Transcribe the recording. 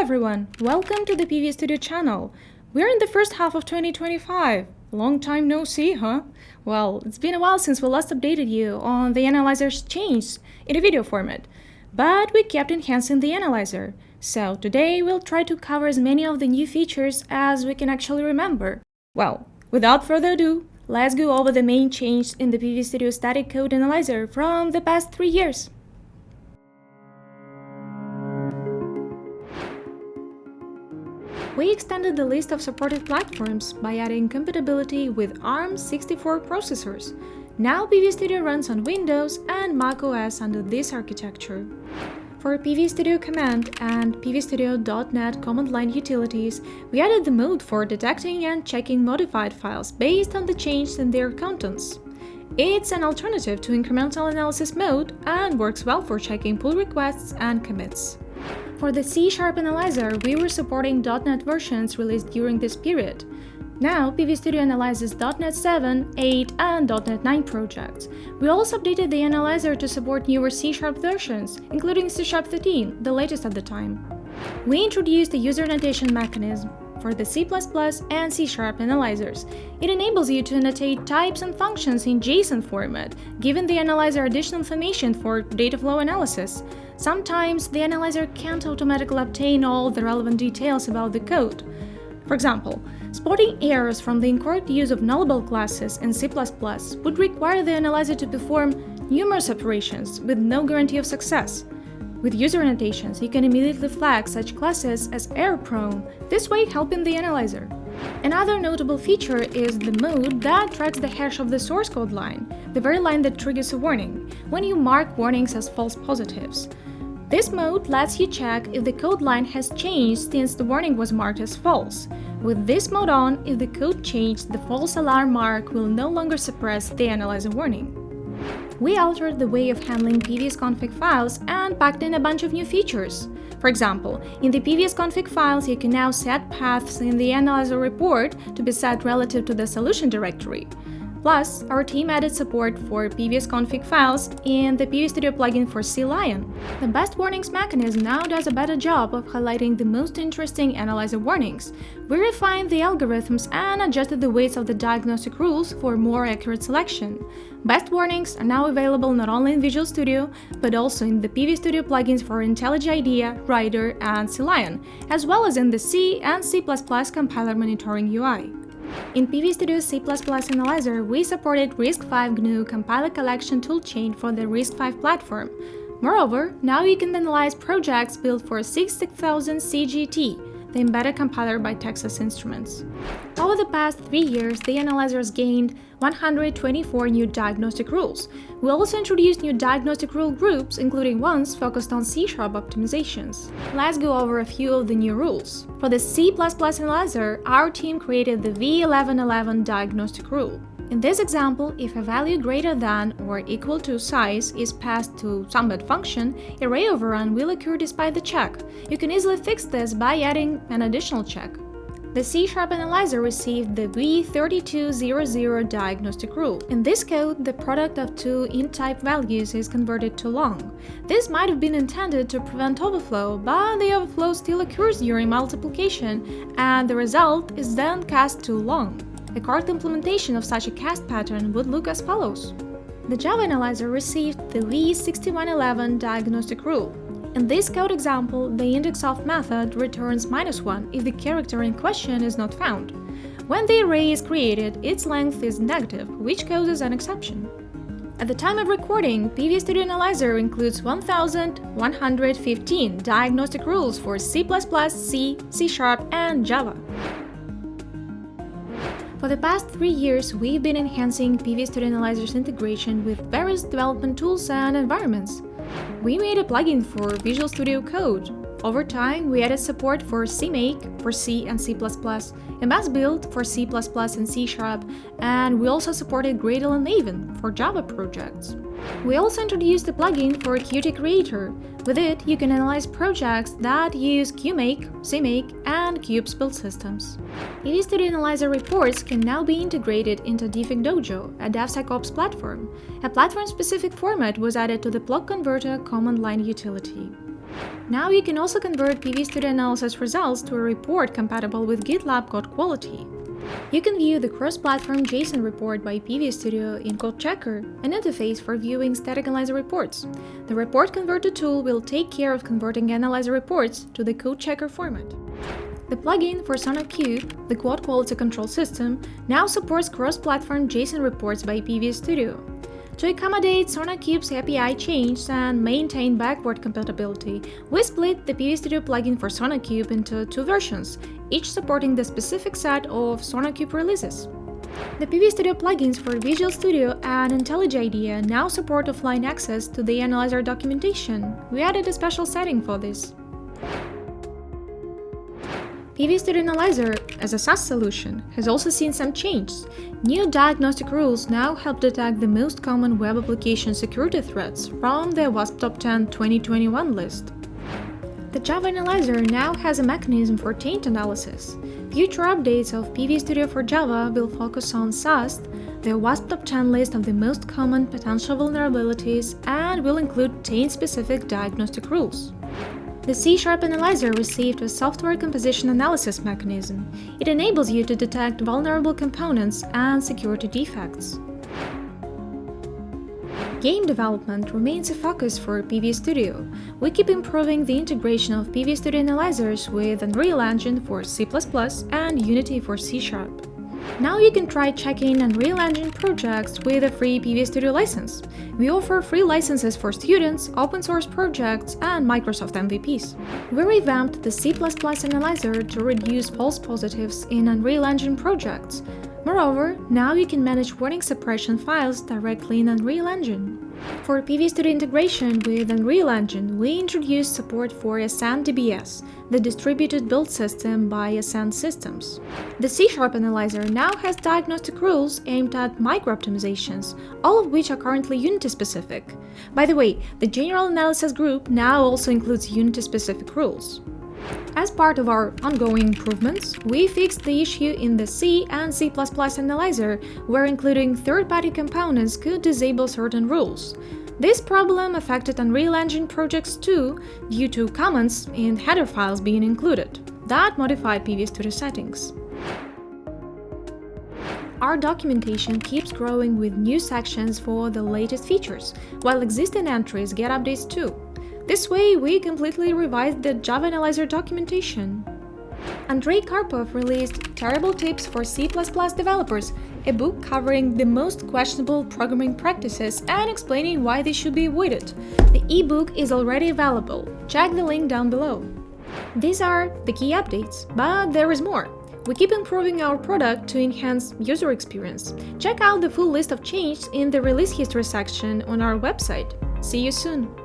everyone, welcome to the PVS-Studio channel. We're in the first half of 2025. Long time no see, huh? Well, it's been a while since we last updated you on the analyzer's change in a video format, but we kept enhancing the analyzer. So today we'll try to cover as many of the new features as we can actually remember. Well, without further ado, let's go over the main changes in the PVS-Studio static code analyzer from the past 3 years. We extended the list of supported platforms by adding compatibility with ARM64 processors. Now PVS-Studio runs on Windows and macOS under this architecture. For PVS-Studio Command and PVS-Studio.NET command line utilities, we added the mode for detecting and checking modified files based on the change in their contents. It's an alternative to incremental analysis mode and works well for checking pull requests and commits. For the C# analyzer, we were supporting .NET versions released during this period. Now, PVS-Studio analyzes .NET 7, 8, and .NET 9 projects. We also updated the analyzer to support newer C# versions, including C#13, the latest at the time. We introduced a user annotation mechanism for the C++ and C# analyzers. It enables you to annotate types and functions in JSON format, giving the analyzer additional information for data flow analysis. Sometimes the analyzer can't automatically obtain all the relevant details about the code. For example, spotting errors from the incorrect use of nullable classes in C++ would require the analyzer to perform numerous operations with no guarantee of success. With user annotations, you can immediately flag such classes as error-prone, this way helping the analyzer. Another notable feature is the mode that tracks the hash of the source code line, the very line that triggers a warning, when you mark warnings as false positives. This mode lets you check if the code line has changed since the warning was marked as false. With this mode on, if the code changed, the false alarm mark will no longer suppress the analyzer warning. We altered the way of handling PVS-config files and packed in a bunch of new features. For example, in the PVS-config files, you can now set paths in the analyzer report to be set relative to the solution directory. Plus, our team added support for PVS-config files in the PVS-Studio plugin for CLion. The best warnings mechanism now does a better job of highlighting the most interesting analyzer warnings. We refined the algorithms and adjusted the weights of the diagnostic rules for more accurate selection. Best warnings are now available not only in Visual Studio, but also in the PVS-Studio plugins for IntelliJ IDEA, Rider, and CLion, as well as in the C and C++ compiler monitoring UI. In PVS-Studio C++ Analyzer, we supported RISC-V GNU compiler collection toolchain for the RISC-V platform. Moreover, now you can analyze projects built for 6000 CGT, the embedded compiler by Texas Instruments. Over the past 3 years, the analyzer has gained 124 new diagnostic rules. We also introduced new diagnostic rule groups, including ones focused on C# optimizations. Let's go over a few of the new rules. For the C++ analyzer, our team created the V1111 diagnostic rule. In this example, if a value greater than or equal to size is passed to some bad function, array overrun will occur despite the check. You can easily fix this by adding an additional check. The C# analyzer received the V3200 diagnostic rule. In this code, the product of two int-type values is converted to long. This might have been intended to prevent overflow, but the overflow still occurs during multiplication, and the result is then cast to long. A correct implementation of such a cast pattern would look as follows. The Java analyzer received the V6111 diagnostic rule. In this code example, the indexOf method returns -1 if the character in question is not found. When the array is created, its length is negative, which causes an exception. At the time of recording, PVS-Studio Analyzer includes 1115 diagnostic rules for C++, C, C#, and Java. For the past 3 years, we've been enhancing PVS-Studio Analyzer's integration with various development tools and environments. We made a plugin for Visual Studio Code. Over time, we added support for CMake for C and C++, a mass build for C++ and C#, and we also supported Gradle and Maven for Java projects. We also introduced a plugin for Qt Creator. With it, you can analyze projects that use QMake, CMake, and Qubes build systems. PVS-Studio Analyzer reports can now be integrated into Defig Dojo, a DevSecOps platform. A platform-specific format was added to the block converter command line utility. Now you can also convert PV-Studio analysis results to a report compatible with GitLab code quality. You can view the cross-platform JSON report by PVS-Studio in Code Checker, an interface for viewing static analyzer reports. The report converter tool will take care of converting analyzer reports to the Code Checker format. The plugin for SonarQube, the code quality control system, now supports cross-platform JSON reports by PVS-Studio. To accommodate SonarQube's API changes and maintain backward compatibility, we split the PVS-Studio plugin for SonarQube into two versions, each supporting the specific set of SonarQube releases. The PVS-Studio plugins for Visual Studio and IntelliJ IDEA now support offline access to the analyzer documentation. We added a special setting for this. PV-Studio Analyzer, as a SaaS solution, has also seen some changes. New diagnostic rules now help detect the most common web application security threats from the WASP Top 10 2021 list. The Java Analyzer now has a mechanism for taint analysis. Future updates of PV-Studio for Java will focus on SAST, the WASP Top 10 list of the most common potential vulnerabilities, and will include taint-specific diagnostic rules. The C# Analyzer received a software composition analysis mechanism. It enables you to detect vulnerable components and security defects. Game development remains a focus for PV-Studio. We keep improving the integration of PV-Studio analyzers with Unreal Engine for C++ and Unity for C#. Now you can try checking Unreal Engine projects with a free PV-Studio license. We offer free licenses for students, open-source projects, and Microsoft MVPs. We revamped the C++ analyzer to reduce false positives in Unreal Engine projects. Moreover, now you can manage warning suppression files directly in Unreal Engine. For PV-Studio integration with Unreal Engine, we introduced support for AscendDBS, the distributed build system by Ascend Systems. The C# Analyzer now has diagnostic rules aimed at micro-optimizations, all of which are currently Unity-specific. By the way, the General Analysis group now also includes Unity-specific rules. As part of our ongoing improvements, we fixed the issue in the C and C++ analyzer, where including third-party components could disable certain rules. This problem affected Unreal Engine projects too, due to comments in header files being included. That modified PV-Studio settings. Our documentation keeps growing with new sections for the latest features, while existing entries get updates too. This way, we completely revised the Java Analyzer documentation. Andrei Karpov released Terrible Tips for C++ Developers, a book covering the most questionable programming practices and explaining why they should be avoided. The ebook is already available. Check the link down below. These are the key updates, but there is more. We keep improving our product to enhance user experience. Check out the full list of changes in the release history section on our website. See you soon!